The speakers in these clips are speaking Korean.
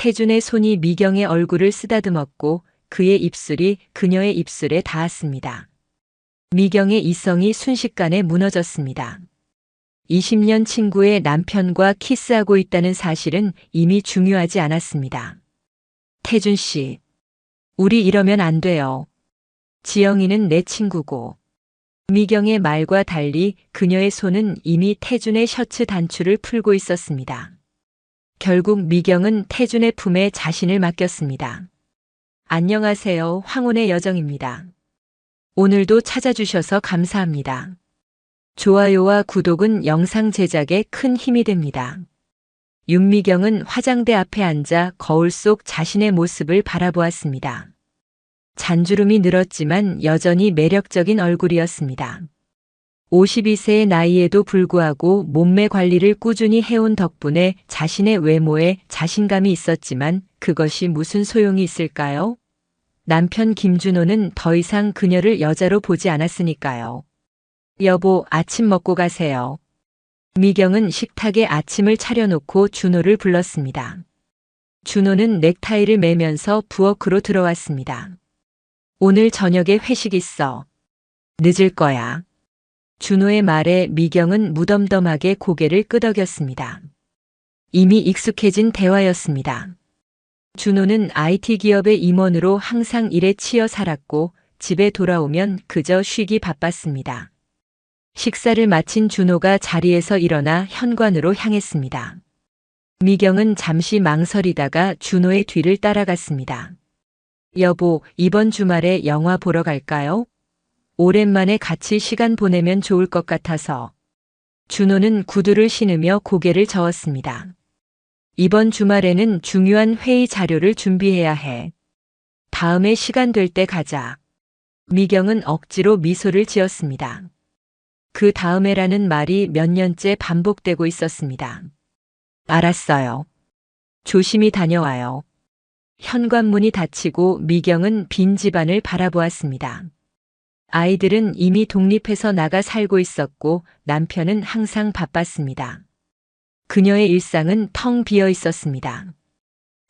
태준의 손이 미경의 얼굴을 쓰다듬었고 그의 입술이 그녀의 입술에 닿았습니다. 미경의 이성이 순식간에 무너졌습니다. 20년 친구의 남편과 키스하고 있다는 사실은 이미 중요하지 않았습니다. 태준 씨, 우리 이러면 안 돼요. 지영이는 내 친구고. 미경의 말과 달리 그녀의 손은 이미 태준의 셔츠 단추를 풀고 있었습니다. 결국 미경은 태준의 품에 자신을 맡겼습니다. 안녕하세요. 황혼의 여정입니다. 오늘도 찾아주셔서 감사합니다. 좋아요와 구독은 영상 제작에 큰 힘이 됩니다. 윤미경은 화장대 앞에 앉아 거울 속 자신의 모습을 바라보았습니다. 잔주름이 늘었지만 여전히 매력적인 얼굴이었습니다. 52세의 나이에도 불구하고 몸매 관리를 꾸준히 해온 덕분에 자신의 외모에 자신감이 있었지만 그것이 무슨 소용이 있을까요? 남편 김준호는 더 이상 그녀를 여자로 보지 않았으니까요. 여보, 아침 먹고 가세요. 미경은 식탁에 아침을 차려놓고 준호를 불렀습니다. 준호는 넥타이를 매면서 부엌으로 들어왔습니다. 오늘 저녁에 회식 있어. 늦을 거야. 준호의 말에 미경은 무덤덤하게 고개를 끄덕였습니다. 이미 익숙해진 대화였습니다. 준호는 IT 기업의 임원으로 항상 일에 치여 살았고 집에 돌아오면 그저 쉬기 바빴습니다. 식사를 마친 준호가 자리에서 일어나 현관으로 향했습니다. 미경은 잠시 망설이다가 준호의 뒤를 따라갔습니다. 여보, 이번 주말에 영화 보러 갈까요? 오랜만에 같이 시간 보내면 좋을 것 같아서. 준호는 구두를 신으며 고개를 저었습니다. 이번 주말에는 중요한 회의 자료를 준비해야 해. 다음에 시간 될 때 가자. 미경은 억지로 미소를 지었습니다. 그 다음에라는 말이 몇 년째 반복되고 있었습니다. 알았어요. 조심히 다녀와요. 현관문이 닫히고 미경은 빈 집안을 바라보았습니다. 아이들은 이미 독립해서 나가 살고 있었고 남편은 항상 바빴습니다. 그녀의 일상은 텅 비어 있었습니다.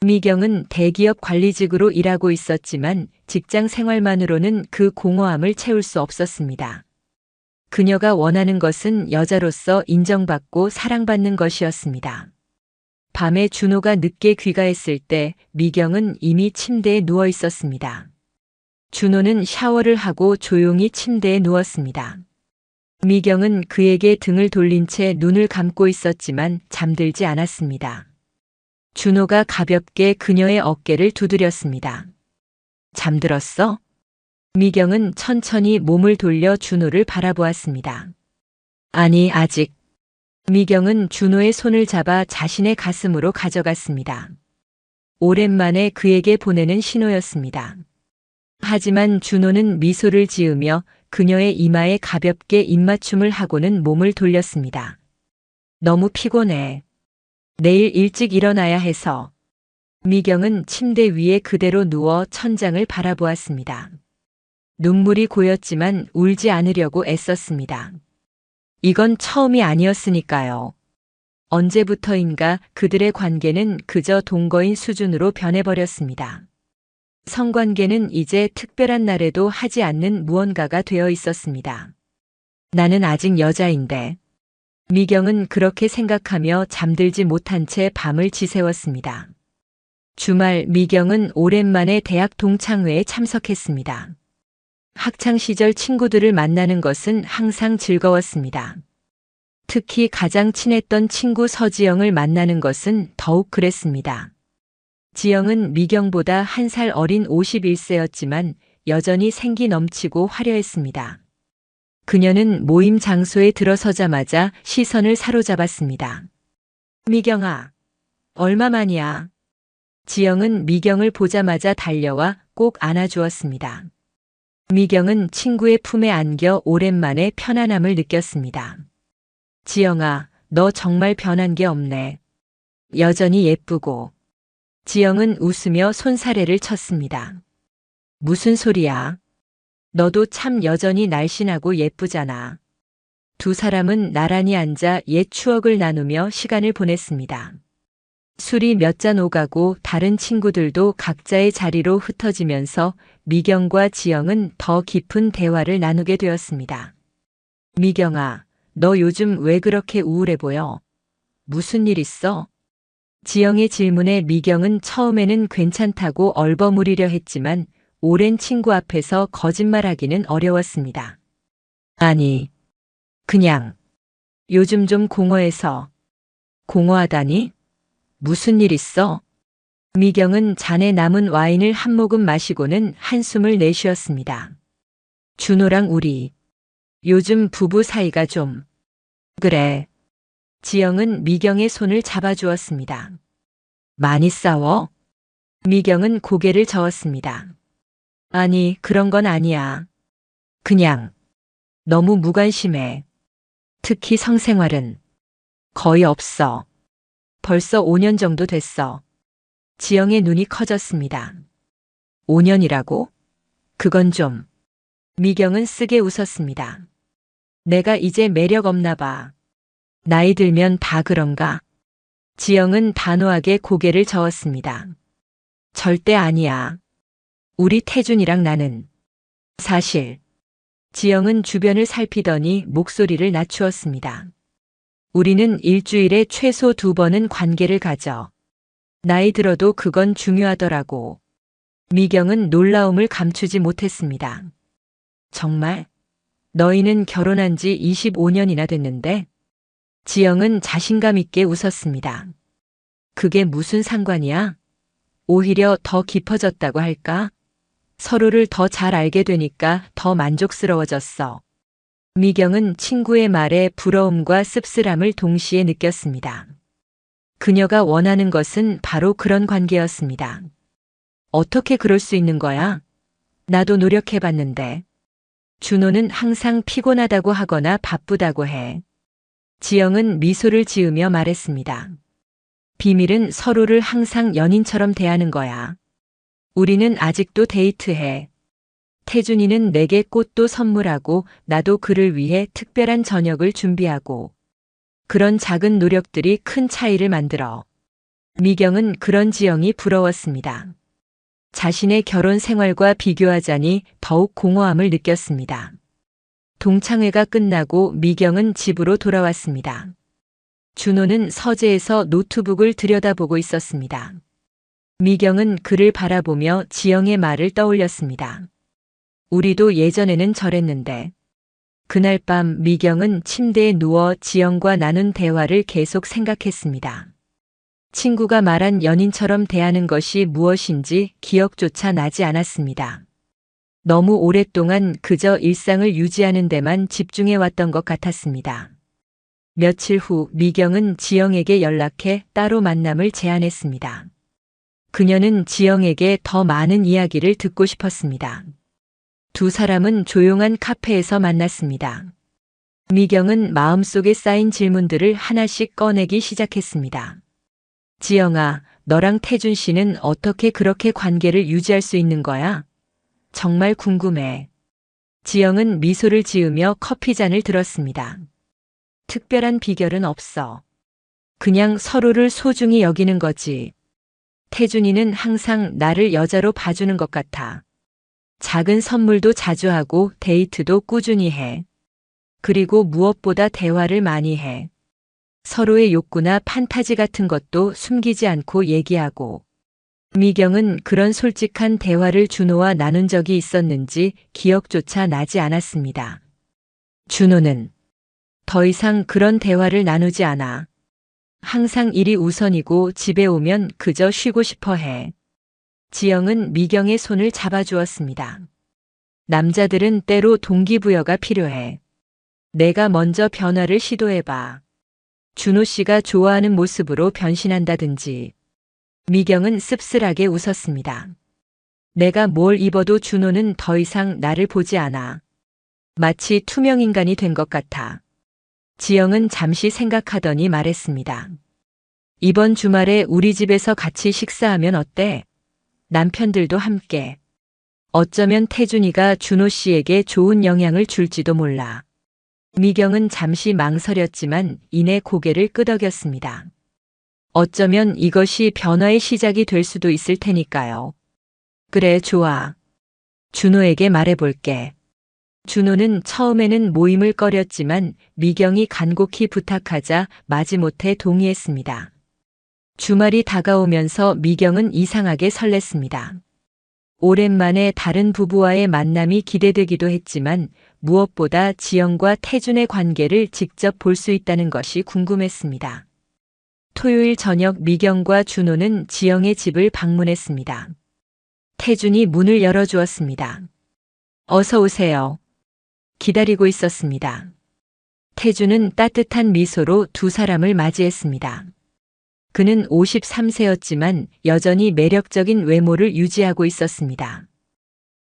미경은 대기업 관리직으로 일하고 있었지만 직장 생활만으로는 그 공허함을 채울 수 없었습니다. 그녀가 원하는 것은 여자로서 인정받고 사랑받는 것이었습니다. 밤에 준호가 늦게 귀가했을 때 미경은 이미 침대에 누워 있었습니다. 준호는 샤워를 하고 조용히 침대에 누웠습니다. 미경은 그에게 등을 돌린 채 눈을 감고 있었지만 잠들지 않았습니다. 준호가 가볍게 그녀의 어깨를 두드렸습니다. 잠들었어? 미경은 천천히 몸을 돌려 준호를 바라보았습니다. 아니, 아직. 미경은 준호의 손을 잡아 자신의 가슴으로 가져갔습니다. 오랜만에 그에게 보내는 신호였습니다. 하지만 준호는 미소를 지으며 그녀의 이마에 가볍게 입맞춤을 하고는 몸을 돌렸습니다. 너무 피곤해. 내일 일찍 일어나야 해서. 미경은 침대 위에 그대로 누워 천장을 바라보았습니다. 눈물이 고였지만 울지 않으려고 애썼습니다. 이건 처음이 아니었으니까요. 언제부터인가 그들의 관계는 그저 동거인 수준으로 변해버렸습니다. 성관계는 이제 특별한 날에도 하지 않는 무언가가 되어 있었습니다. 나는 아직 여자인데. 미경은 그렇게 생각하며 잠들지 못한 채 밤을 지새웠습니다. 주말 미경은 오랜만에 대학 동창회에 참석했습니다. 학창시절 친구들을 만나는 것은 항상 즐거웠습니다. 특히 가장 친했던 친구 서지영을 만나는 것은 더욱 그랬습니다. 지영은 미경보다 1살 어린 51세였지만 여전히 생기 넘치고 화려했습니다. 그녀는 모임 장소에 들어서자마자 시선을 사로잡았습니다. 미경아, 얼마만이야? 지영은 미경을 보자마자 달려와 꼭 안아주었습니다. 미경은 친구의 품에 안겨 오랜만에 편안함을 느꼈습니다. 지영아, 너 정말 변한 게 없네. 여전히 예쁘고. 지영은 웃으며 손사래를 쳤습니다. 무슨 소리야? 너도 참 여전히 날씬하고 예쁘잖아. 두 사람은 나란히 앉아 옛 추억을 나누며 시간을 보냈습니다. 술이 몇 잔 오가고 다른 친구들도 각자의 자리로 흩어지면서 미경과 지영은 더 깊은 대화를 나누게 되었습니다. 미경아, 너 요즘 왜 그렇게 우울해 보여? 무슨 일 있어? 지영의 질문에 미경은 처음에는 괜찮다고 얼버무리려 했지만 오랜 친구 앞에서 거짓말하기는 어려웠습니다. 아니, 그냥 요즘 좀 공허해서. 공허하다니? 무슨 일 있어? 미경은 잔에 남은 와인을 한 모금 마시고는 한숨을 내쉬었습니다. 준호랑 우리 요즘 부부 사이가 좀 그래. 지영은 미경의 손을 잡아주었습니다. 많이 싸워? 미경은 고개를 저었습니다. 아니, 그런 건 아니야. 그냥 너무 무관심해. 특히 성생활은 거의 없어. 벌써 5년 정도 됐어. 지영의 눈이 커졌습니다. 5년이라고? 그건 좀. 미경은 쓰게 웃었습니다. 내가 이제 매력 없나 봐. 나이 들면 다 그런가? 지영은 단호하게 고개를 저었습니다. 절대 아니야. 우리 태준이랑 나는. 사실. 지영은 주변을 살피더니 목소리를 낮추었습니다. 우리는 일주일에 최소 2번은 관계를 가져. 나이 들어도 그건 중요하더라고. 미경은 놀라움을 감추지 못했습니다. 정말? 너희는 결혼한 지 25년이나 됐는데? 지영은 자신감 있게 웃었습니다. 그게 무슨 상관이야? 오히려 더 깊어졌다고 할까? 서로를 더 잘 알게 되니까 더 만족스러워졌어. 미경은 친구의 말에 부러움과 씁쓸함을 동시에 느꼈습니다. 그녀가 원하는 것은 바로 그런 관계였습니다. 어떻게 그럴 수 있는 거야? 나도 노력해봤는데. 준호는 항상 피곤하다고 하거나 바쁘다고 해. 지영은 미소를 지으며 말했습니다. 비밀은 서로를 항상 연인처럼 대하는 거야. 우리는 아직도 데이트해. 태준이는 내게 꽃도 선물하고 나도 그를 위해 특별한 저녁을 준비하고. 그런 작은 노력들이 큰 차이를 만들어. 미경은 그런 지영이 부러웠습니다. 자신의 결혼 생활과 비교하자니 더욱 공허함을 느꼈습니다. 동창회가 끝나고 미경은 집으로 돌아왔습니다. 준호는 서재에서 노트북을 들여다보고 있었습니다. 미경은 그를 바라보며 지영의 말을 떠올렸습니다. 우리도 예전에는 저랬는데. 그날 밤 미경은 침대에 누워 지영과 나눈 대화를 계속 생각했습니다. 친구가 말한 연인처럼 대하는 것이 무엇인지 기억조차 나지 않았습니다. 너무 오랫동안 그저 일상을 유지하는 데만 집중해왔던 것 같았습니다. 며칠 후 미경은 지영에게 연락해 따로 만남을 제안했습니다. 그녀는 지영에게 더 많은 이야기를 듣고 싶었습니다. 두 사람은 조용한 카페에서 만났습니다. 미경은 마음속에 쌓인 질문들을 하나씩 꺼내기 시작했습니다. 지영아, 너랑 태준 씨는 어떻게 그렇게 관계를 유지할 수 있는 거야? 정말 궁금해. 지영은 미소를 지으며 커피잔을 들었습니다. 특별한 비결은 없어. 그냥 서로를 소중히 여기는 거지. 태준이는 항상 나를 여자로 봐주는 것 같아. 작은 선물도 자주 하고 데이트도 꾸준히 해. 그리고 무엇보다 대화를 많이 해. 서로의 욕구나 판타지 같은 것도 숨기지 않고 얘기하고. 미경은 그런 솔직한 대화를 준호와 나눈 적이 있었는지 기억조차 나지 않았습니다. 준호는 더 이상 그런 대화를 나누지 않아. 항상 일이 우선이고 집에 오면 그저 쉬고 싶어 해. 지영은 미경의 손을 잡아주었습니다. 남자들은 때로 동기부여가 필요해. 내가 먼저 변화를 시도해봐. 준호 씨가 좋아하는 모습으로 변신한다든지. 미경은 씁쓸하게 웃었습니다. 내가 뭘 입어도 준호는 더 이상 나를 보지 않아. 마치 투명인간이 된 것 같아. 지영은 잠시 생각하더니 말했습니다. 이번 주말에 우리 집에서 같이 식사하면 어때? 남편들도 함께. 어쩌면 태준이가 준호 씨에게 좋은 영향을 줄지도 몰라. 미경은 잠시 망설였지만 이내 고개를 끄덕였습니다. 어쩌면 이것이 변화의 시작이 될 수도 있을 테니까요. 그래, 좋아. 준호에게 말해볼게. 준호는 처음에는 모임을 꺼렸지만 미경이 간곡히 부탁하자 마지못해 동의했습니다. 주말이 다가오면서 미경은 이상하게 설렜습니다. 오랜만에 다른 부부와의 만남이 기대되기도 했지만 무엇보다 지영과 태준의 관계를 직접 볼 수 있다는 것이 궁금했습니다. 토요일 저녁 미경과 준호는 지영의 집을 방문했습니다. 태준이 문을 열어주었습니다. 어서 오세요. 기다리고 있었습니다. 태준은 따뜻한 미소로 두 사람을 맞이했습니다. 그는 53세였지만 여전히 매력적인 외모를 유지하고 있었습니다.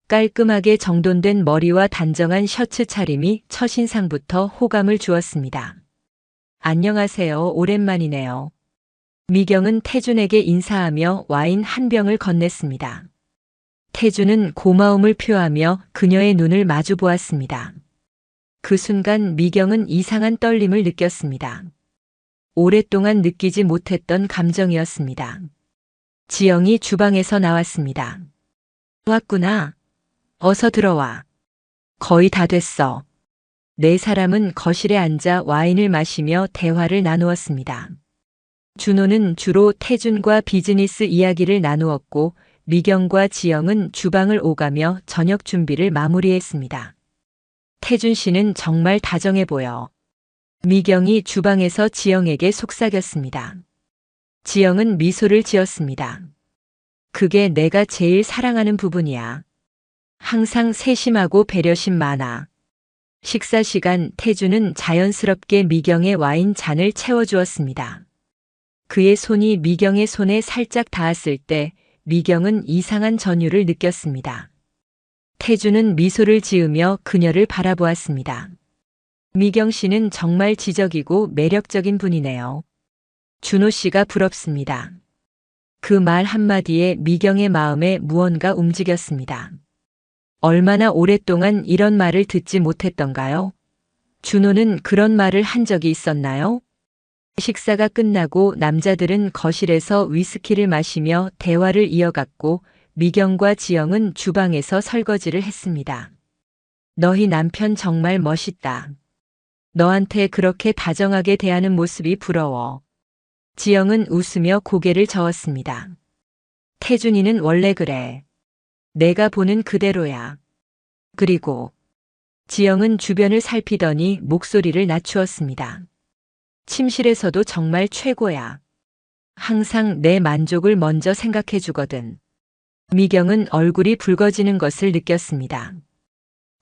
깔끔하게 정돈된 머리와 단정한 셔츠 차림이 첫인상부터 호감을 주었습니다. 안녕하세요. 오랜만이네요. 미경은 태준에게 인사하며 와인 한 병을 건넸습니다. 태준은 고마움을 표하며 그녀의 눈을 마주 보았습니다. 그 순간 미경은 이상한 떨림을 느꼈습니다. 오랫동안 느끼지 못했던 감정이었습니다. 지영이 주방에서 나왔습니다. 왔구나. 어서 들어와. 거의 다 됐어. 네 사람은 거실에 앉아 와인을 마시며 대화를 나누었습니다. 준호는 주로 태준과 비즈니스 이야기를 나누었고 미경과 지영은 주방을 오가며 저녁 준비를 마무리했습니다. 태준 씨는 정말 다정해 보여. 미경이 주방에서 지영에게 속삭였습니다. 지영은 미소를 지었습니다. 그게 내가 제일 사랑하는 부분이야. 항상 세심하고 배려심 많아. 식사 시간 태준은 자연스럽게 미경의 와인 잔을 채워주었습니다. 그의 손이 미경의 손에 살짝 닿았을 때 미경은 이상한 전율을 느꼈습니다. 태준은 미소를 지으며 그녀를 바라보았습니다. 미경 씨는 정말 지적이고 매력적인 분이네요. 준호 씨가 부럽습니다. 그 말 한마디에 미경의 마음에 무언가 움직였습니다. 얼마나 오랫동안 이런 말을 듣지 못했던가요? 준호는 그런 말을 한 적이 있었나요? 식사가 끝나고 남자들은 거실에서 위스키를 마시며 대화를 이어갔고 미경과 지영은 주방에서 설거지를 했습니다. 너희 남편 정말 멋있다. 너한테 그렇게 다정하게 대하는 모습이 부러워. 지영은 웃으며 고개를 저었습니다. 태준이는 원래 그래. 내가 보는 그대로야. 그리고 지영은 주변을 살피더니 목소리를 낮추었습니다. 침실에서도 정말 최고야. 항상 내 만족을 먼저 생각해 주거든. 미경은 얼굴이 붉어지는 것을 느꼈습니다.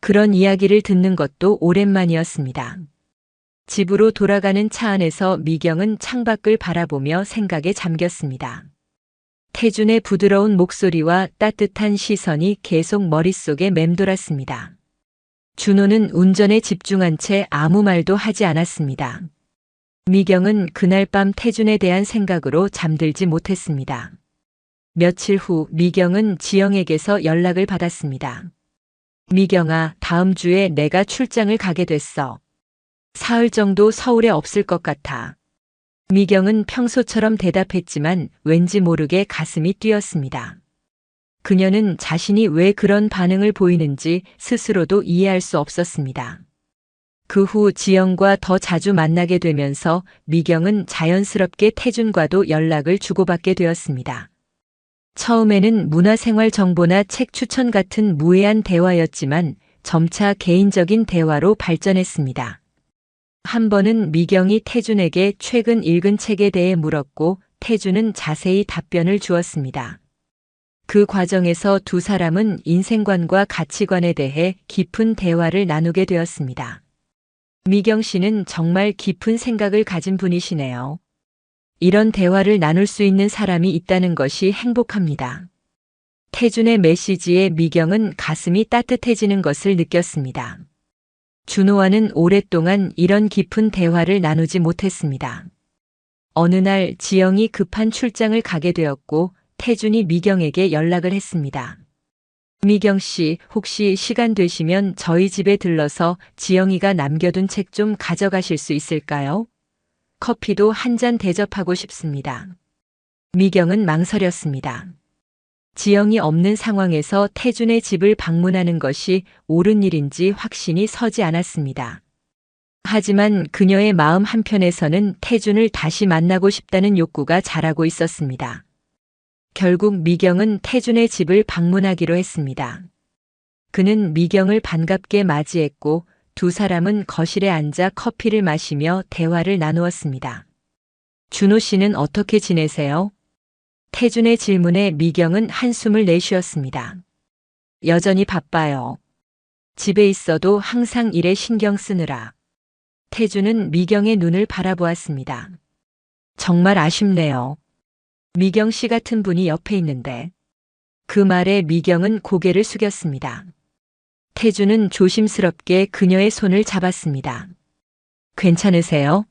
그런 이야기를 듣는 것도 오랜만이었습니다. 집으로 돌아가는 차 안에서 미경은 창밖을 바라보며 생각에 잠겼습니다. 태준의 부드러운 목소리와 따뜻한 시선이 계속 머릿속에 맴돌았습니다. 준호는 운전에 집중한 채 아무 말도 하지 않았습니다. 미경은 그날 밤 태준에 대한 생각으로 잠들지 못했습니다. 며칠 후 미경은 지영에게서 연락을 받았습니다. 미경아, 다음 주에 내가 출장을 가게 됐어. 사흘 정도 서울에 없을 것 같아. 미경은 평소처럼 대답했지만 왠지 모르게 가슴이 뛰었습니다. 그녀는 자신이 왜 그런 반응을 보이는지 스스로도 이해할 수 없었습니다. 그 후 지영과 더 자주 만나게 되면서 미경은 자연스럽게 태준과도 연락을 주고받게 되었습니다. 처음에는 문화생활 정보나 책 추천 같은 무해한 대화였지만 점차 개인적인 대화로 발전했습니다. 한 번은 미경이 태준에게 최근 읽은 책에 대해 물었고 태준은 자세히 답변을 주었습니다. 그 과정에서 두 사람은 인생관과 가치관에 대해 깊은 대화를 나누게 되었습니다. 미경 씨는 정말 깊은 생각을 가진 분이시네요. 이런 대화를 나눌 수 있는 사람이 있다는 것이 행복합니다. 태준의 메시지에 미경은 가슴이 따뜻해지는 것을 느꼈습니다. 준호와는 오랫동안 이런 깊은 대화를 나누지 못했습니다. 어느 날 지영이 급한 출장을 가게 되었고 태준이 미경에게 연락을 했습니다. 미경 씨, 혹시 시간 되시면 저희 집에 들러서 지영이가 남겨둔 책 좀 가져가실 수 있을까요? 커피도 한 잔 대접하고 싶습니다. 미경은 망설였습니다. 지영이 없는 상황에서 태준의 집을 방문하는 것이 옳은 일인지 확신이 서지 않았습니다. 하지만 그녀의 마음 한편에서는 태준을 다시 만나고 싶다는 욕구가 자라고 있었습니다. 결국 미경은 태준의 집을 방문하기로 했습니다. 그는 미경을 반갑게 맞이했고 두 사람은 거실에 앉아 커피를 마시며 대화를 나누었습니다. 준호 씨는 어떻게 지내세요? 태준의 질문에 미경은 한숨을 내쉬었습니다. 여전히 바빠요. 집에 있어도 항상 일에 신경 쓰느라. 태준은 미경의 눈을 바라보았습니다. 정말 아쉽네요. 미경 씨 같은 분이 옆에 있는데. 그 말에 미경은 고개를 숙였습니다. 태준은 조심스럽게 그녀의 손을 잡았습니다. 괜찮으세요?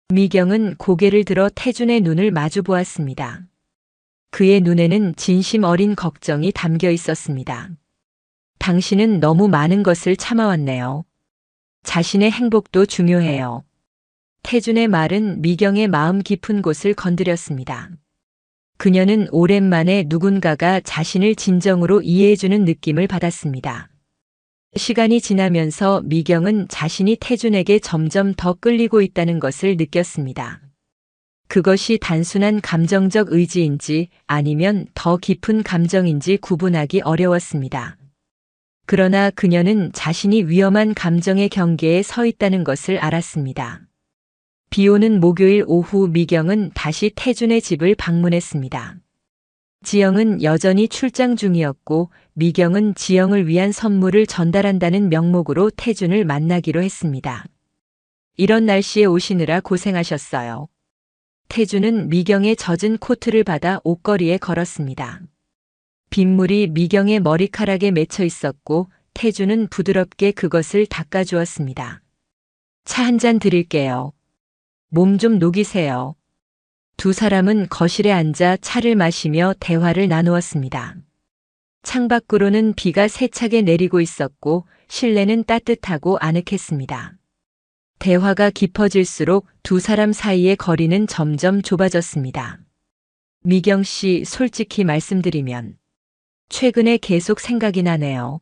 미경은 고개를 들어 태준의 눈을 마주 보았습니다. 그의 눈에는 진심 어린 걱정이 담겨 있었습니다. 당신은 너무 많은 것을 참아왔네요. 자신의 행복도 중요해요. 태준의 말은 미경의 마음 깊은 곳을 건드렸습니다. 그녀는 오랜만에 누군가가 자신을 진정으로 이해해주는 느낌을 받았습니다. 시간이 지나면서 미경은 자신이 태준에게 점점 더 끌리고 있다는 것을 느꼈습니다. 그것이 단순한 감정적 의지인지 아니면 더 깊은 감정인지 구분하기 어려웠습니다. 그러나 그녀는 자신이 위험한 감정의 경계에 서 있다는 것을 알았습니다. 비 오는 목요일 오후 미경은 다시 태준의 집을 방문했습니다. 지영은 여전히 출장 중이었고 미경은 지영을 위한 선물을 전달한다는 명목으로 태준을 만나기로 했습니다. 이런 날씨에 오시느라 고생하셨어요. 태준은 미경의 젖은 코트를 받아 옷걸이에 걸었습니다. 빗물이 미경의 머리카락에 맺혀 있었고 태준은 부드럽게 그것을 닦아주었습니다. 차 한 잔 드릴게요. 몸 좀 녹이세요. 두 사람은 거실에 앉아 차를 마시며 대화를 나누었습니다. 창밖으로는 비가 세차게 내리고 있었고 실내는 따뜻하고 아늑했습니다. 대화가 깊어질수록 두 사람 사이의 거리는 점점 좁아졌습니다. 미경 씨, 솔직히 말씀드리면 최근에 계속 생각이 나네요.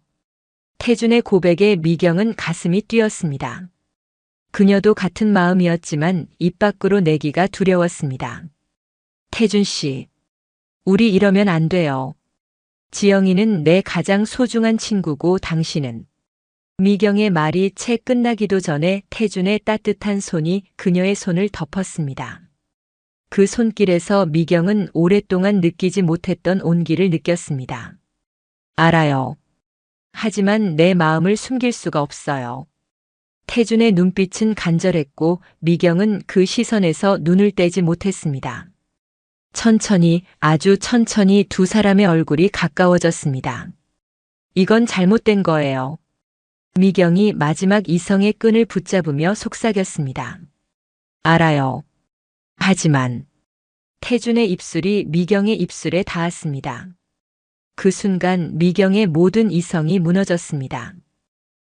태준의 고백에 미경은 가슴이 뛰었습니다. 그녀도 같은 마음이었지만 입 밖으로 내기가 두려웠습니다. 태준 씨, 우리 이러면 안 돼요. 지영이는 내 가장 소중한 친구고 당신은. 미경의 말이 채 끝나기도 전에 태준의 따뜻한 손이 그녀의 손을 덮었습니다. 그 손길에서 미경은 오랫동안 느끼지 못했던 온기를 느꼈습니다. 알아요. 하지만 내 마음을 숨길 수가 없어요. 태준의 눈빛은 간절했고 미경은 그 시선에서 눈을 떼지 못했습니다. 천천히, 아주 천천히 두 사람의 얼굴이 가까워졌습니다. 이건 잘못된 거예요. 미경이 마지막 이성의 끈을 붙잡으며 속삭였습니다. 알아요. 하지만 태준의 입술이 미경의 입술에 닿았습니다. 그 순간 미경의 모든 이성이 무너졌습니다.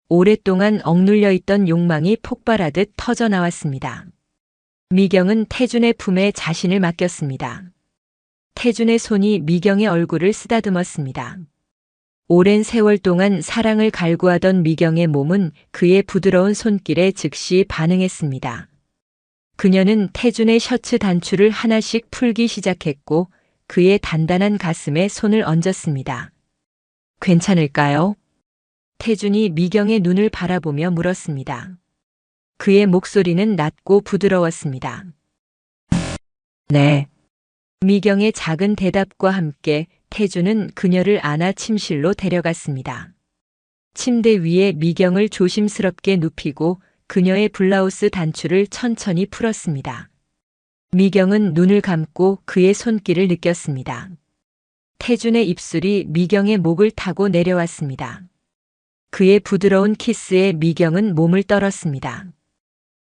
오랫동안 억눌려 있던 욕망이 폭발하듯 터져나왔습니다. 미경은 태준의 품에 자신을 맡겼습니다. 태준의 손이 미경의 얼굴을 쓰다듬었습니다. 오랜 세월 동안 사랑을 갈구하던 미경의 몸은 그의 부드러운 손길에 즉시 반응했습니다. 그녀는 태준의 셔츠 단추를 하나씩 풀기 시작했고 그의 단단한 가슴에 손을 얹었습니다. 괜찮을까요? 태준이 미경의 눈을 바라보며 물었습니다. 그의 목소리는 낮고 부드러웠습니다. 네. 미경의 작은 대답과 함께 태준은 그녀를 안아 침실로 데려갔습니다. 침대 위에 미경을 조심스럽게 눕히고 그녀의 블라우스 단추를 천천히 풀었습니다. 미경은 눈을 감고 그의 손길을 느꼈습니다. 태준의 입술이 미경의 목을 타고 내려왔습니다. 그의 부드러운 키스에 미경은 몸을 떨었습니다.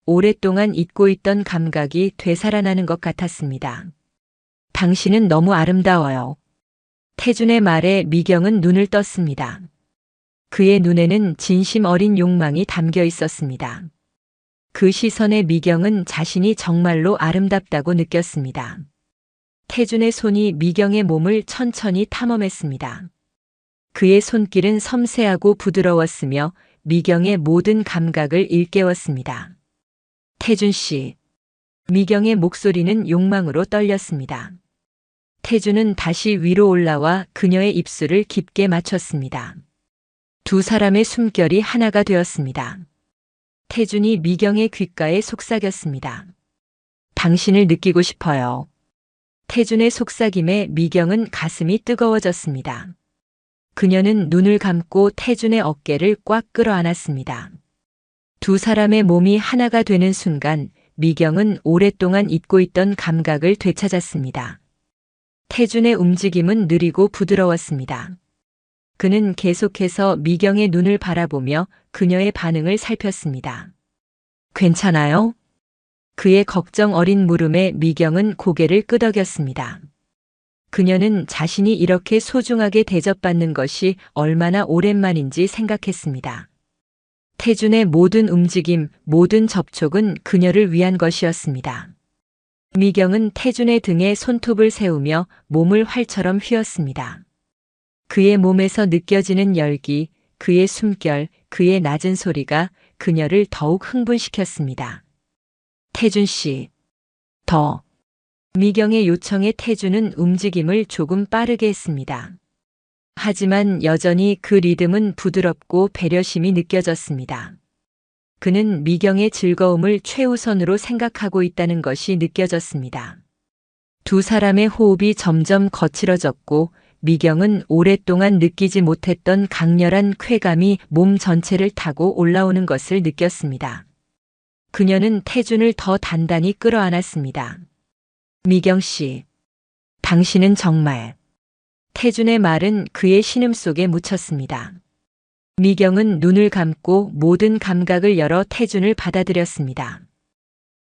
오랫동안 잊고 있던 감각이 되살아나는 것 같았습니다. 당신은 너무 아름다워요. 태준의 말에 미경은 눈을 떴습니다. 그의 눈에는 진심 어린 욕망이 담겨 있었습니다. 그 시선에 미경은 자신이 정말로 아름답다고 느꼈습니다. 태준의 손이 미경의 몸을 천천히 탐험했습니다. 그의 손길은 섬세하고 부드러웠으며 미경의 모든 감각을 일깨웠습니다. 태준 씨. 미경의 목소리는 욕망으로 떨렸습니다. 태준은 다시 위로 올라와 그녀의 입술을 깊게 맞췄습니다. 두 사람의 숨결이 하나가 되었습니다. 태준이 미경의 귓가에 속삭였습니다. 당신을 느끼고 싶어요. 태준의 속삭임에 미경은 가슴이 뜨거워졌습니다. 그녀는 눈을 감고 태준의 어깨를 꽉 끌어안았습니다. 두 사람의 몸이 하나가 되는 순간 미경은 오랫동안 잊고 있던 감각을 되찾았습니다. 태준의 움직임은 느리고 부드러웠습니다. 그는 계속해서 미경의 눈을 바라보며 그녀의 반응을 살폈습니다. 괜찮아요? 그의 걱정 어린 물음에 미경은 고개를 끄덕였습니다. 그녀는 자신이 이렇게 소중하게 대접받는 것이 얼마나 오랜만인지 생각했습니다. 태준의 모든 움직임, 모든 접촉은 그녀를 위한 것이었습니다. 미경은 태준의 등에 손톱을 세우며 몸을 활처럼 휘었습니다. 그의 몸에서 느껴지는 열기, 그의 숨결, 그의 낮은 소리가 그녀를 더욱 흥분시켰습니다. 태준 씨. 더. 미경의 요청에 태준은 움직임을 조금 빠르게 했습니다. 하지만 여전히 그 리듬은 부드럽고 배려심이 느껴졌습니다. 그는 미경의 즐거움을 최우선으로 생각하고 있다는 것이 느껴졌습니다. 두 사람의 호흡이 점점 거칠어졌고 미경은 오랫동안 느끼지 못했던 강렬한 쾌감이 몸 전체를 타고 올라오는 것을 느꼈습니다. 그녀는 태준을 더 단단히 끌어안았습니다. 미경 씨, 당신은 정말. 태준의 말은 그의 신음속에 묻혔습니다. 미경은 눈을 감고 모든 감각을 열어 태준을 받아들였습니다.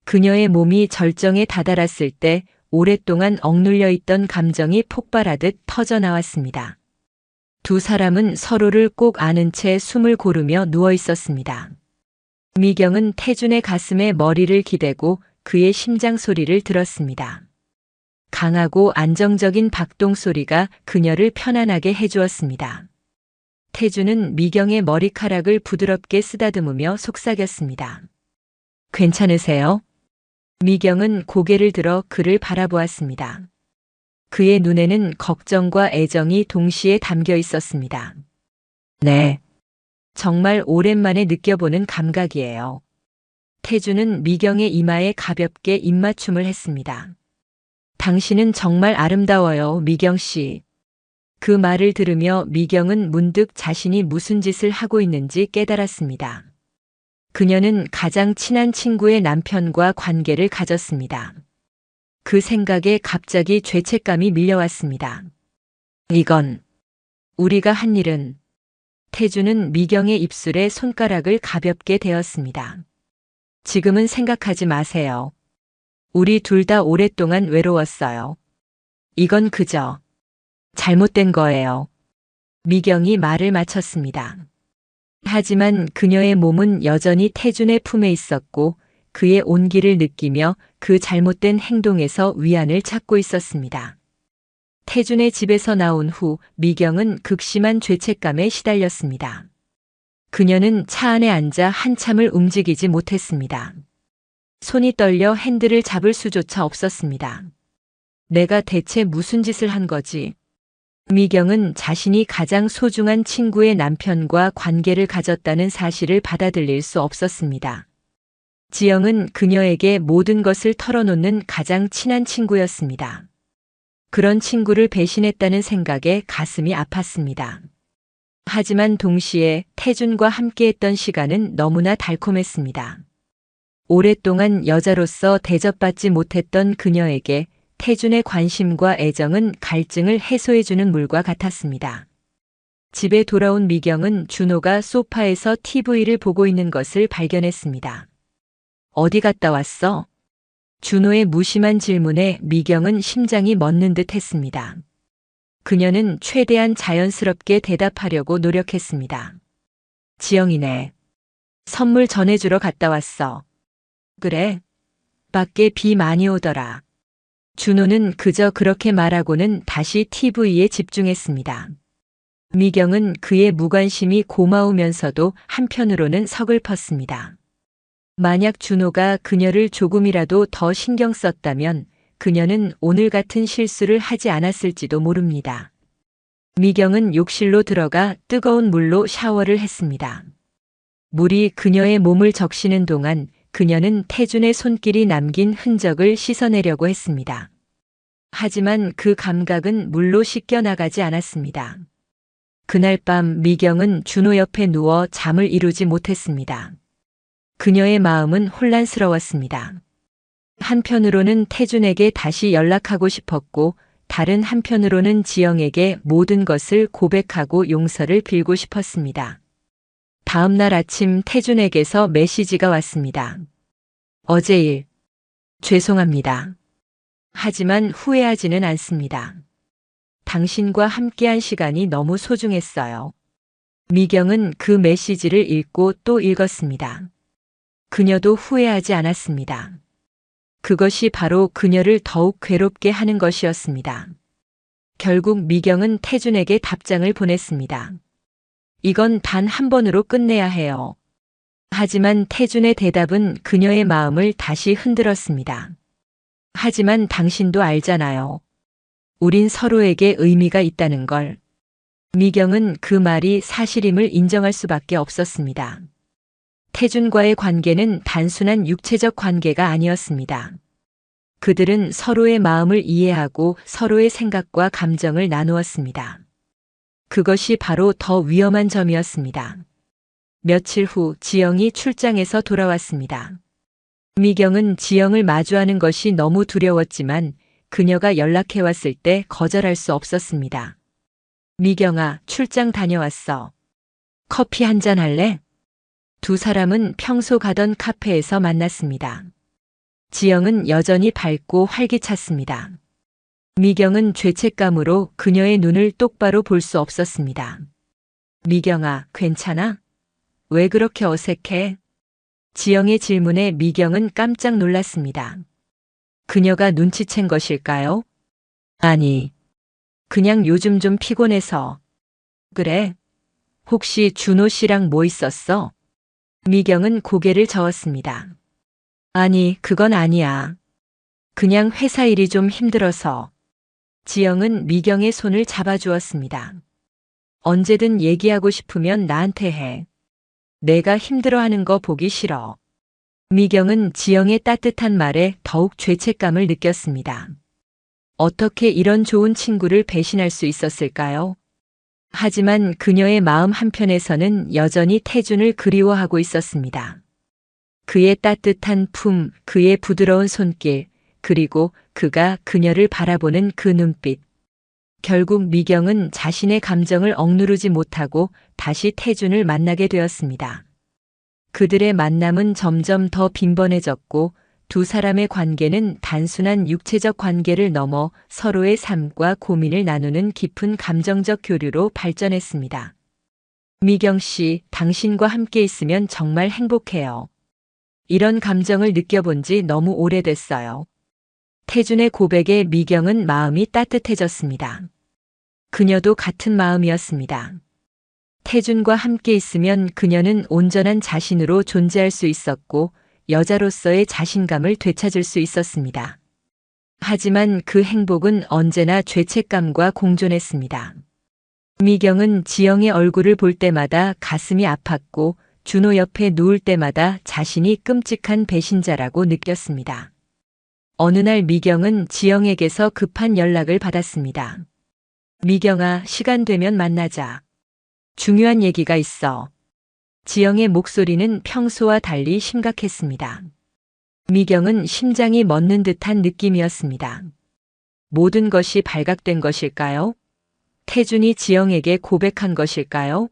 그녀의 몸이 절정에 다다랐을 때 오랫동안 억눌려 있던 감정이 폭발하듯 터져나왔습니다. 두 사람은 서로를 꼭 안은 채 숨을 고르며 누워 있었습니다. 미경은 태준의 가슴에 머리를 기대고 그의 심장 소리를 들었습니다. 강하고 안정적인 박동 소리가 그녀를 편안하게 해주었습니다. 태준은 미경의 머리카락을 부드럽게 쓰다듬으며 속삭였습니다. 괜찮으세요? 미경은 고개를 들어 그를 바라보았습니다. 그의 눈에는 걱정과 애정이 동시에 담겨 있었습니다. 네. 정말 오랜만에 느껴보는 감각이에요. 태준은 미경의 이마에 가볍게 입맞춤을 했습니다. 당신은 정말 아름다워요, 미경 씨. 그 말을 들으며 미경은 문득 자신이 무슨 짓을 하고 있는지 깨달았습니다. 그녀는 가장 친한 친구의 남편과 관계를 가졌습니다. 그 생각에 갑자기 죄책감이 밀려왔습니다. 이건 우리가 한 일은. 태준은 미경의 입술에 손가락을 가볍게 대었습니다. 지금은 생각하지 마세요. 우리 둘 다 오랫동안 외로웠어요. 이건 그저 잘못된 거예요. 미경이 말을 마쳤습니다. 하지만 그녀의 몸은 여전히 태준의 품에 있었고 그의 온기를 느끼며 그 잘못된 행동에서 위안을 찾고 있었습니다. 태준의 집에서 나온 후 미경은 극심한 죄책감에 시달렸습니다. 그녀는 차 안에 앉아 한참을 움직이지 못했습니다. 손이 떨려 핸들을 잡을 수조차 없었습니다. 내가 대체 무슨 짓을 한 거지? 미경은 자신이 가장 소중한 친구의 남편과 관계를 가졌다는 사실을 받아들일 수 없었습니다. 지영은 그녀에게 모든 것을 털어놓는 가장 친한 친구였습니다. 그런 친구를 배신했다는 생각에 가슴이 아팠습니다. 하지만 동시에 태준과 함께했던 시간은 너무나 달콤했습니다. 오랫동안 여자로서 대접받지 못했던 그녀에게 태준의 관심과 애정은 갈증을 해소해주는 물과 같았습니다. 집에 돌아온 미경은 준호가 소파에서 TV를 보고 있는 것을 발견했습니다. 어디 갔다 왔어? 준호의 무심한 질문에 미경은 심장이 멎는 듯 했습니다. 그녀는 최대한 자연스럽게 대답하려고 노력했습니다. 지영이네. 선물 전해주러 갔다 왔어. 그래. 밖에 비 많이 오더라. 준호는 그저 그렇게 말하고는 다시 TV에 집중했습니다. 미경은 그의 무관심이 고마우면서도 한편으로는 서글펐습니다. 만약 준호가 그녀를 조금이라도 더 신경 썼다면 그녀는 오늘 같은 실수를 하지 않았을지도 모릅니다. 미경은 욕실로 들어가 뜨거운 물로 샤워를 했습니다. 물이 그녀의 몸을 적시는 동안 그녀는 태준의 손길이 남긴 흔적을 씻어내려고 했습니다. 하지만 그 감각은 물로 씻겨나가지 않았습니다. 그날 밤 미경은 준호 옆에 누워 잠을 이루지 못했습니다. 그녀의 마음은 혼란스러웠습니다. 한편으로는 태준에게 다시 연락하고 싶었고 다른 한편으로는 지영에게 모든 것을 고백하고 용서를 빌고 싶었습니다. 다음 날 아침 태준에게서 메시지가 왔습니다. 어제 일 죄송합니다. 하지만 후회하지는 않습니다. 당신과 함께한 시간이 너무 소중했어요. 미경은 그 메시지를 읽고 또 읽었습니다. 그녀도 후회하지 않았습니다. 그것이 바로 그녀를 더욱 괴롭게 하는 것이었습니다. 결국 미경은 태준에게 답장을 보냈습니다. 이건 단 한 번으로 끝내야 해요. 하지만 태준의 대답은 그녀의 마음을 다시 흔들었습니다. 하지만 당신도 알잖아요. 우린 서로에게 의미가 있다는 걸. 미경은 그 말이 사실임을 인정할 수밖에 없었습니다. 태준과의 관계는 단순한 육체적 관계가 아니었습니다. 그들은 서로의 마음을 이해하고 서로의 생각과 감정을 나누었습니다. 그것이 바로 더 위험한 점이었습니다. 며칠 후 지영이 출장에서 돌아왔습니다. 미경은 지영을 마주하는 것이 너무 두려웠지만 그녀가 연락해왔을 때 거절할 수 없었습니다. 미경아, 출장 다녀왔어. 커피 한잔 할래? 두 사람은 평소 가던 카페에서 만났습니다. 지영은 여전히 밝고 활기찼습니다. 미경은 죄책감으로 그녀의 눈을 똑바로 볼 수 없었습니다. 미경아, 괜찮아? 왜 그렇게 어색해? 지영의 질문에 미경은 깜짝 놀랐습니다. 그녀가 눈치챈 것일까요? 아니, 그냥 요즘 좀 피곤해서. 그래? 혹시 준호 씨랑 뭐 있었어? 미경은 고개를 저었습니다. 아니, 그건 아니야. 그냥 회사 일이 좀 힘들어서. 지영은 미경의 손을 잡아주었습니다. 언제든 얘기하고 싶으면 나한테 해. 내가 힘들어하는 거 보기 싫어. 미경은 지영의 따뜻한 말에 더욱 죄책감을 느꼈습니다. 어떻게 이런 좋은 친구를 배신할 수 있었을까요? 하지만 그녀의 마음 한편에서는 여전히 태준을 그리워하고 있었습니다. 그의 따뜻한 품, 그의 부드러운 손길, 그리고 그가 그녀를 바라보는 그 눈빛. 결국 미경은 자신의 감정을 억누르지 못하고 다시 태준을 만나게 되었습니다. 그들의 만남은 점점 더 빈번해졌고 두 사람의 관계는 단순한 육체적 관계를 넘어 서로의 삶과 고민을 나누는 깊은 감정적 교류로 발전했습니다. 미경 씨, 당신과 함께 있으면 정말 행복해요. 이런 감정을 느껴본 지 너무 오래됐어요. 태준의 고백에 미경은 마음이 따뜻해졌습니다. 그녀도 같은 마음이었습니다. 태준과 함께 있으면 그녀는 온전한 자신으로 존재할 수 있었고 여자로서의 자신감을 되찾을 수 있었습니다. 하지만 그 행복은 언제나 죄책감과 공존했습니다. 미경은 지영의 얼굴을 볼 때마다 가슴이 아팠고 준호 옆에 누울 때마다 자신이 끔찍한 배신자라고 느꼈습니다. 어느 날 미경은 지영에게서 급한 연락을 받았습니다. 미경아, 시간 되면 만나자. 중요한 얘기가 있어. 지영의 목소리는 평소와 달리 심각했습니다. 미경은 심장이 멎는 듯한 느낌이었습니다. 모든 것이 발각된 것일까요? 태준이 지영에게 고백한 것일까요?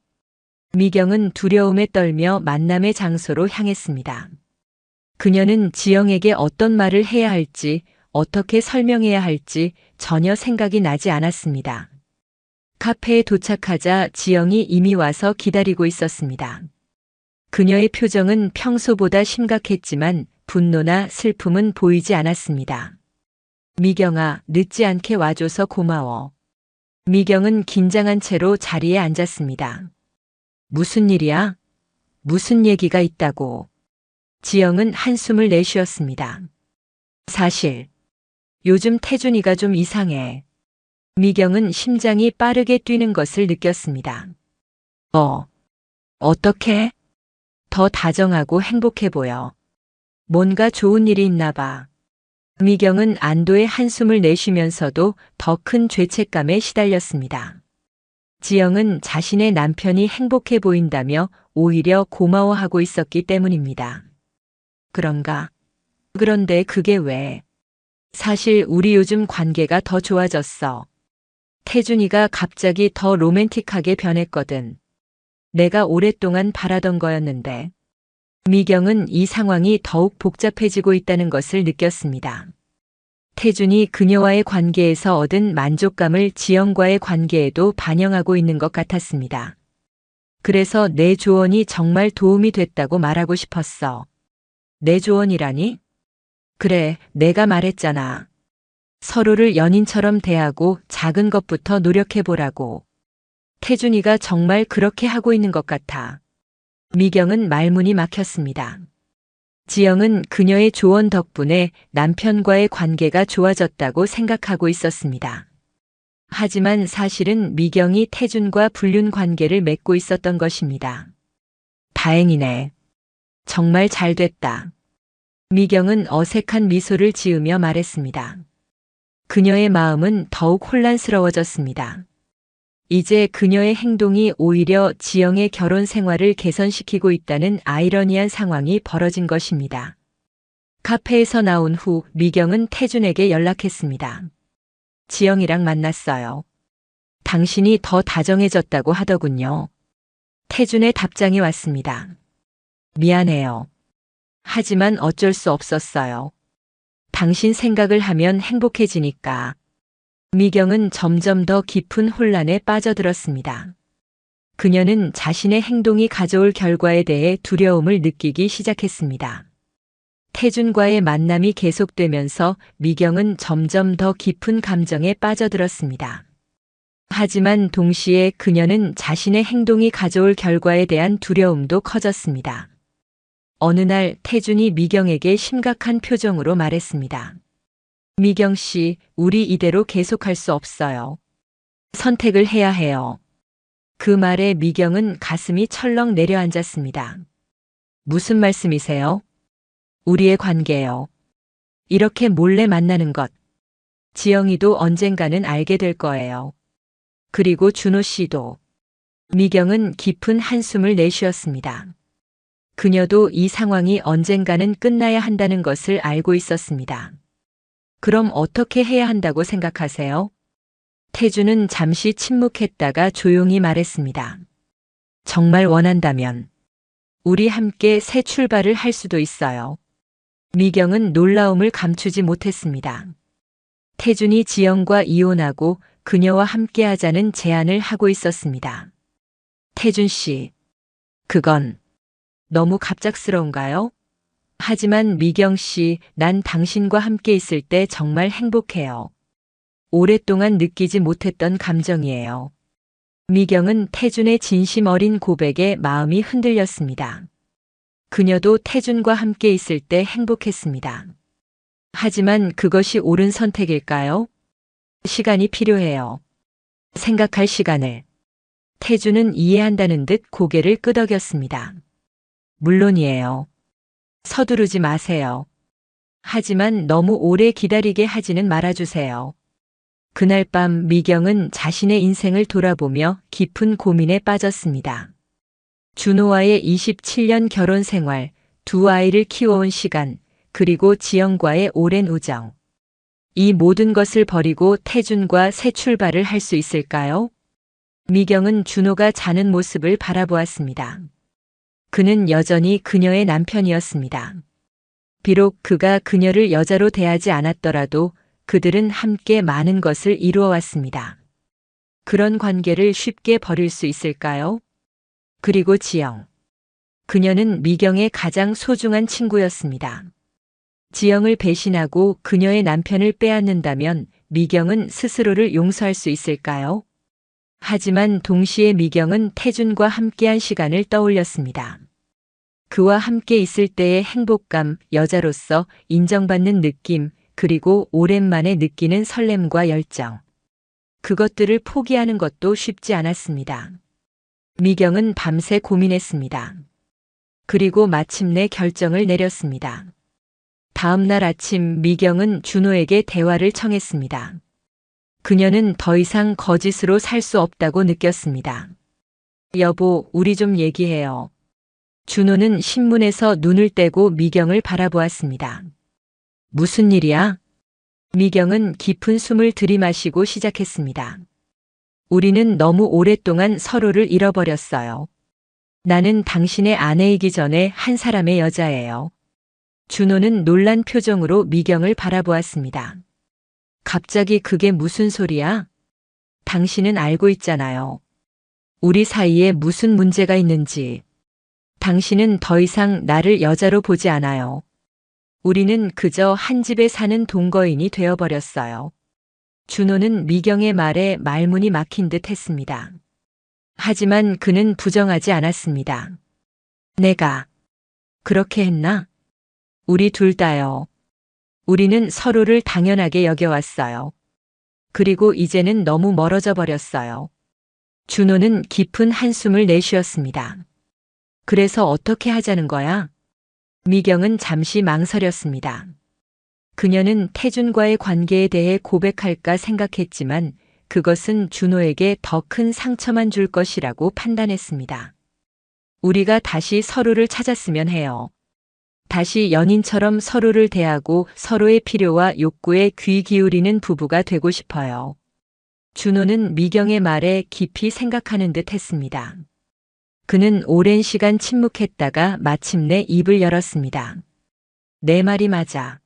미경은 두려움에 떨며 만남의 장소로 향했습니다. 그녀는 지영에게 어떤 말을 해야 할지, 어떻게 설명해야 할지 전혀 생각이 나지 않았습니다. 카페에 도착하자 지영이 이미 와서 기다리고 있었습니다. 그녀의 표정은 평소보다 심각했지만 분노나 슬픔은 보이지 않았습니다. 미경아, 늦지 않게 와줘서 고마워. 미경은 긴장한 채로 자리에 앉았습니다. 무슨 일이야? 무슨 얘기가 있다고? 지영은 한숨을 내쉬었습니다. 사실, 요즘 태준이가 좀 이상해. 미경은 심장이 빠르게 뛰는 것을 느꼈습니다. 어떻게? 더 다정하고 행복해 보여. 뭔가 좋은 일이 있나 봐. 미경은 안도의 한숨을 내쉬면서도 더 큰 죄책감에 시달렸습니다. 지영은 자신의 남편이 행복해 보인다며 오히려 고마워하고 있었기 때문입니다. 그런가? 그런데 그게 왜? 사실 우리 요즘 관계가 더 좋아졌어. 태준이가 갑자기 더 로맨틱하게 변했거든. 내가 오랫동안 바라던 거였는데. 미경은 이 상황이 더욱 복잡해지고 있다는 것을 느꼈습니다. 태준이 그녀와의 관계에서 얻은 만족감을 지영과의 관계에도 반영하고 있는 것 같았습니다. 그래서 내 조언이 정말 도움이 됐다고 말하고 싶었어. 내 조언이라니? 그래, 내가 말했잖아. 서로를 연인처럼 대하고 작은 것부터 노력해보라고. 태준이가 정말 그렇게 하고 있는 것 같아. 미경은 말문이 막혔습니다. 지영은 그녀의 조언 덕분에 남편과의 관계가 좋아졌다고 생각하고 있었습니다. 하지만 사실은 미경이 태준과 불륜 관계를 맺고 있었던 것입니다. 다행이네. 정말 잘 됐다. 미경은 어색한 미소를 지으며 말했습니다. 그녀의 마음은 더욱 혼란스러워졌습니다. 이제 그녀의 행동이 오히려 지영의 결혼 생활을 개선시키고 있다는 아이러니한 상황이 벌어진 것입니다. 카페에서 나온 후 미경은 태준에게 연락했습니다. 지영이랑 만났어요. 당신이 더 다정해졌다고 하더군요. 태준의 답장이 왔습니다. 미안해요. 하지만 어쩔 수 없었어요. 당신 생각을 하면 행복해지니까. 미경은 점점 더 깊은 혼란에 빠져들었습니다. 그녀는 자신의 행동이 가져올 결과에 대해 두려움을 느끼기 시작했습니다. 태준과의 만남이 계속되면서 미경은 점점 더 깊은 감정에 빠져들었습니다. 하지만 동시에 그녀는 자신의 행동이 가져올 결과에 대한 두려움도 커졌습니다. 어느 날 태준이 미경에게 심각한 표정으로 말했습니다. 미경 씨, 우리 이대로 계속할 수 없어요. 선택을 해야 해요. 그 말에 미경은 가슴이 철렁 내려앉았습니다. 무슨 말씀이세요? 우리의 관계요. 이렇게 몰래 만나는 것. 지영이도 언젠가는 알게 될 거예요. 그리고 준호 씨도. 미경은 깊은 한숨을 내쉬었습니다. 그녀도 이 상황이 언젠가는 끝나야 한다는 것을 알고 있었습니다. 그럼 어떻게 해야 한다고 생각하세요? 태준은 잠시 침묵했다가 조용히 말했습니다. 정말 원한다면 우리 함께 새 출발을 할 수도 있어요. 미경은 놀라움을 감추지 못했습니다. 태준이 지영과 이혼하고 그녀와 함께 하자는 제안을 하고 있었습니다. 태준 씨, 그건 너무 갑작스러운가요? 하지만 미경 씨, 난 당신과 함께 있을 때 정말 행복해요. 오랫동안 느끼지 못했던 감정이에요. 미경은 태준의 진심 어린 고백에 마음이 흔들렸습니다. 그녀도 태준과 함께 있을 때 행복했습니다. 하지만 그것이 옳은 선택일까요? 시간이 필요해요. 생각할 시간을. 태준은 이해한다는 듯 고개를 끄덕였습니다. 물론이에요. 서두르지 마세요. 하지만 너무 오래 기다리게 하지는 말아주세요. 그날 밤 미경은 자신의 인생을 돌아보며 깊은 고민에 빠졌습니다. 준호와의 27년 결혼 생활, 두 아이를 키워온 시간, 그리고 지영과의 오랜 우정. 이 모든 것을 버리고 태준과 새 출발을 할 수 있을까요? 미경은 준호가 자는 모습을 바라보았습니다. 그는 여전히 그녀의 남편이었습니다. 비록 그가 그녀를 여자로 대하지 않았더라도 그들은 함께 많은 것을 이루어왔습니다. 그런 관계를 쉽게 버릴 수 있을까요? 그리고 지영. 그녀는 미경의 가장 소중한 친구였습니다. 지영을 배신하고 그녀의 남편을 빼앗는다면 미경은 스스로를 용서할 수 있을까요? 하지만 동시에 미경은 태준과 함께한 시간을 떠올렸습니다. 그와 함께 있을 때의 행복감, 여자로서 인정받는 느낌, 그리고 오랜만에 느끼는 설렘과 열정. 그것들을 포기하는 것도 쉽지 않았습니다. 미경은 밤새 고민했습니다. 그리고 마침내 결정을 내렸습니다. 다음 날 아침 미경은 준호에게 대화를 청했습니다. 그녀는 더 이상 거짓으로 살 수 없다고 느꼈습니다. 여보, 우리 좀 얘기해요. 준호는 신문에서 눈을 떼고 미경을 바라보았습니다. 무슨 일이야? 미경은 깊은 숨을 들이마시고 시작했습니다. 우리는 너무 오랫동안 서로를 잃어버렸어요. 나는 당신의 아내이기 전에 한 사람의 여자예요. 준호는 놀란 표정으로 미경을 바라보았습니다. 갑자기 그게 무슨 소리야? 당신은 알고 있잖아요. 우리 사이에 무슨 문제가 있는지. 당신은 더 이상 나를 여자로 보지 않아요. 우리는 그저 한 집에 사는 동거인이 되어버렸어요. 준호는 미경의 말에 말문이 막힌 듯 했습니다. 하지만 그는 부정하지 않았습니다. 내가 그렇게 했나? 우리 둘 다요. 우리는 서로를 당연하게 여겨왔어요. 그리고 이제는 너무 멀어져 버렸어요. 준호는 깊은 한숨을 내쉬었습니다. 그래서 어떻게 하자는 거야? 미경은 잠시 망설였습니다. 그녀는 태준과의 관계에 대해 고백할까 생각했지만 그것은 준호에게 더 큰 상처만 줄 것이라고 판단했습니다. 우리가 다시 서로를 찾았으면 해요. 다시 연인처럼 서로를 대하고 서로의 필요와 욕구에 귀 기울이는 부부가 되고 싶어요. 준호는 미경의 말에 깊이 생각하는 듯 했습니다. 그는 오랜 시간 침묵했다가 마침내 입을 열었습니다. 내 말이 맞아.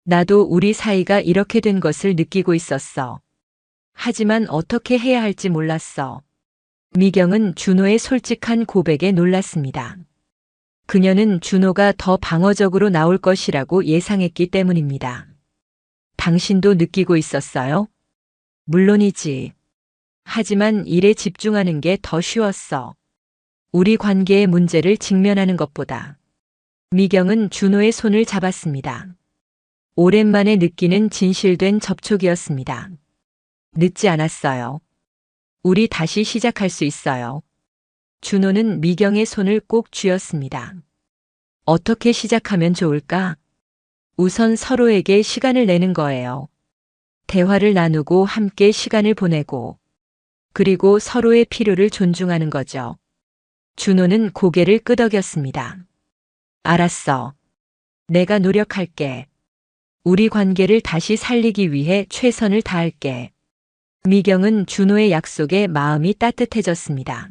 나도 우리 사이가 이렇게 된 것을 느끼고 있었어. 하지만 어떻게 해야 할지 몰랐어. 미경은 준호의 솔직한 고백에 놀랐습니다. 그녀는 준호가 더 방어적으로 나올 것이라고 예상했기 때문입니다. 당신도 느끼고 있었어요? 물론이지. 하지만 일에 집중하는 게 더 쉬웠어. 우리 관계의 문제를 직면하는 것보다. 미경은 준호의 손을 잡았습니다. 오랜만에 느끼는 진실된 접촉이었습니다. 늦지 않았어요. 우리 다시 시작할 수 있어요. 준호는 미경의 손을 꼭 쥐었습니다. 어떻게 시작하면 좋을까? 우선 서로에게 시간을 내는 거예요. 대화를 나누고 함께 시간을 보내고, 그리고 서로의 필요를 존중하는 거죠. 준호는 고개를 끄덕였습니다. 알았어. 내가 노력할게. 우리 관계를 다시 살리기 위해 최선을 다할게. 미경은 준호의 약속에 마음이 따뜻해졌습니다.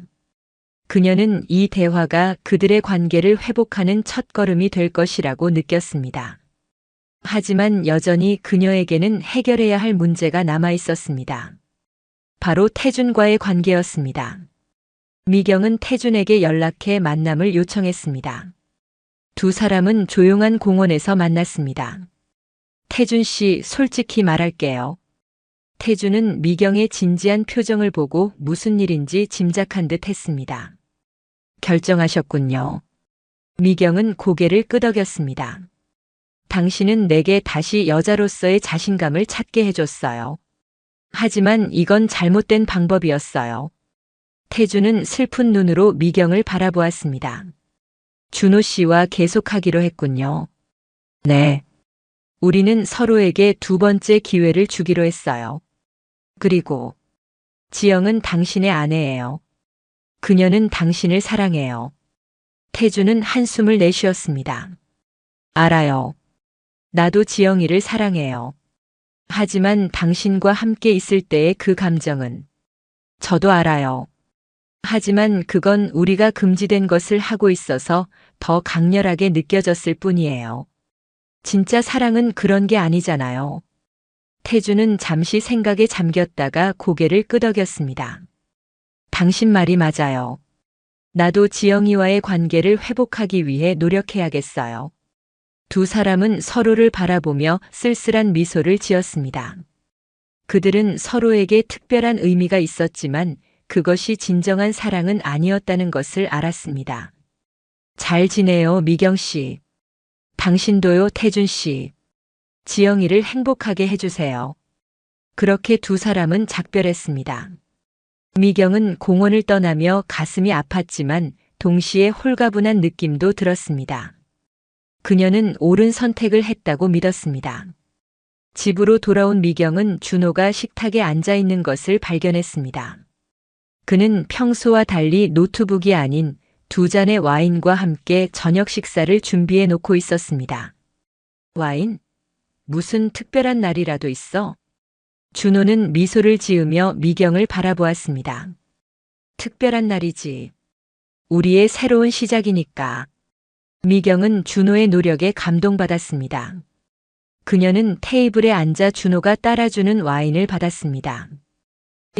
그녀는 이 대화가 그들의 관계를 회복하는 첫걸음이 될 것이라고 느꼈습니다. 하지만 여전히 그녀에게는 해결해야 할 문제가 남아 있었습니다. 바로 태준과의 관계였습니다. 미경은 태준에게 연락해 만남을 요청했습니다. 두 사람은 조용한 공원에서 만났습니다. 태준 씨, 솔직히 말할게요. 태준은 미경의 진지한 표정을 보고 무슨 일인지 짐작한 듯 했습니다. 결정하셨군요. 미경은 고개를 끄덕였습니다. 당신은 내게 다시 여자로서의 자신감을 찾게 해줬어요. 하지만 이건 잘못된 방법이었어요. 태준은 슬픈 눈으로 미경을 바라보았습니다. 준호 씨와 계속하기로 했군요. 네. 우리는 서로에게 두 번째 기회를 주기로 했어요. 그리고 지영은 당신의 아내예요. 그녀는 당신을 사랑해요. 태준은 한숨을 내쉬었습니다. 알아요. 나도 지영이를 사랑해요. 하지만 당신과 함께 있을 때의 그 감정은 저도 알아요. 하지만 그건 우리가 금지된 것을 하고 있어서 더 강렬하게 느껴졌을 뿐이에요. 진짜 사랑은 그런 게 아니잖아요. 태준은 잠시 생각에 잠겼다가 고개를 끄덕였습니다. 당신 말이 맞아요. 나도 지영이와의 관계를 회복하기 위해 노력해야겠어요. 두 사람은 서로를 바라보며 쓸쓸한 미소를 지었습니다. 그들은 서로에게 특별한 의미가 있었지만 그것이 진정한 사랑은 아니었다는 것을 알았습니다. 잘 지내요, 미경 씨. 당신도요, 태준 씨. 지영이를 행복하게 해주세요. 그렇게 두 사람은 작별했습니다. 미경은 공원을 떠나며 가슴이 아팠지만 동시에 홀가분한 느낌도 들었습니다. 그녀는 옳은 선택을 했다고 믿었습니다. 집으로 돌아온 미경은 준호가 식탁에 앉아 있는 것을 발견했습니다. 그는 평소와 달리 노트북이 아닌 두 잔의 와인과 함께 저녁 식사를 준비해 놓고 있었습니다. 와인? 무슨 특별한 날이라도 있어? 준호는 미소를 지으며 미경을 바라보았습니다. 특별한 날이지. 우리의 새로운 시작이니까. 미경은 준호의 노력에 감동받았습니다. 그녀는 테이블에 앉아 준호가 따라주는 와인을 받았습니다.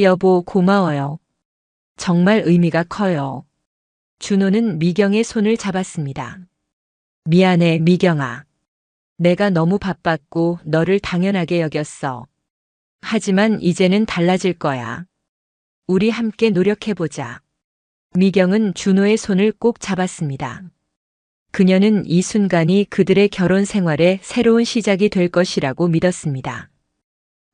여보, 고마워요. 정말 의미가 커요. 준호는 미경의 손을 잡았습니다. 미안해, 미경아. 내가 너무 바빴고 너를 당연하게 여겼어. 하지만 이제는 달라질 거야. 우리 함께 노력해보자. 미경은 준호의 손을 꼭 잡았습니다. 그녀는 이 순간이 그들의 결혼 생활의 새로운 시작이 될 것이라고 믿었습니다.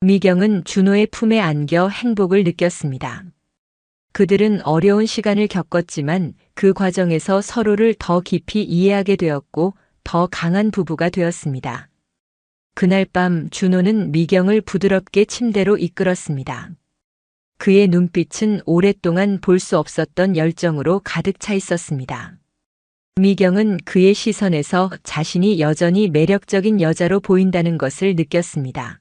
미경은 준호의 품에 안겨 행복을 느꼈습니다. 그들은 어려운 시간을 겪었지만 그 과정에서 서로를 더 깊이 이해하게 되었고 더 강한 부부가 되었습니다. 그날 밤 준호는 미경을 부드럽게 침대로 이끌었습니다. 그의 눈빛은 오랫동안 볼 수 없었던 열정으로 가득 차 있었습니다. 미경은 그의 시선에서 자신이 여전히 매력적인 여자로 보인다는 것을 느꼈습니다.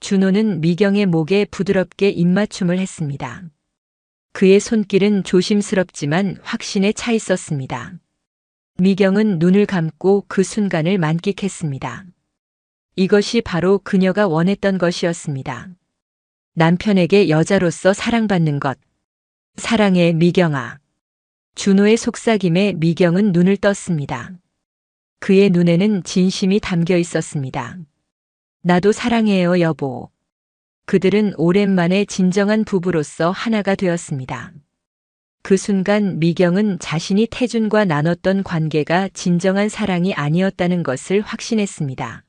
준호는 미경의 목에 부드럽게 입맞춤을 했습니다. 그의 손길은 조심스럽지만 확신에 차 있었습니다. 미경은 눈을 감고 그 순간을 만끽했습니다. 이것이 바로 그녀가 원했던 것이었습니다. 남편에게 여자로서 사랑받는 것. 사랑해, 미경아. 준호의 속삭임에 미경은 눈을 떴습니다. 그의 눈에는 진심이 담겨 있었습니다. 나도 사랑해요, 여보. 그들은 오랜만에 진정한 부부로서 하나가 되었습니다. 그 순간 미경은 자신이 태준과 나눴던 관계가 진정한 사랑이 아니었다는 것을 확신했습니다.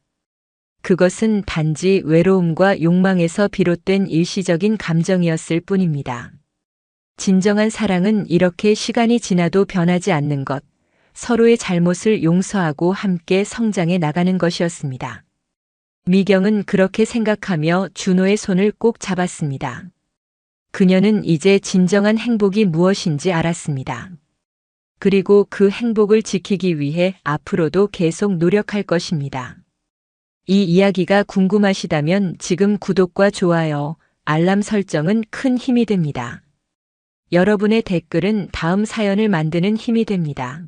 그것은 단지 외로움과 욕망에서 비롯된 일시적인 감정이었을 뿐입니다. 진정한 사랑은 이렇게 시간이 지나도 변하지 않는 것, 서로의 잘못을 용서하고 함께 성장해 나가는 것이었습니다. 미경은 그렇게 생각하며 준호의 손을 꼭 잡았습니다. 그녀는 이제 진정한 행복이 무엇인지 알았습니다. 그리고 그 행복을 지키기 위해 앞으로도 계속 노력할 것입니다. 이 이야기가 궁금하시다면 지금 구독과 좋아요, 알람 설정은 큰 힘이 됩니다. 여러분의 댓글은 다음 사연을 만드는 힘이 됩니다.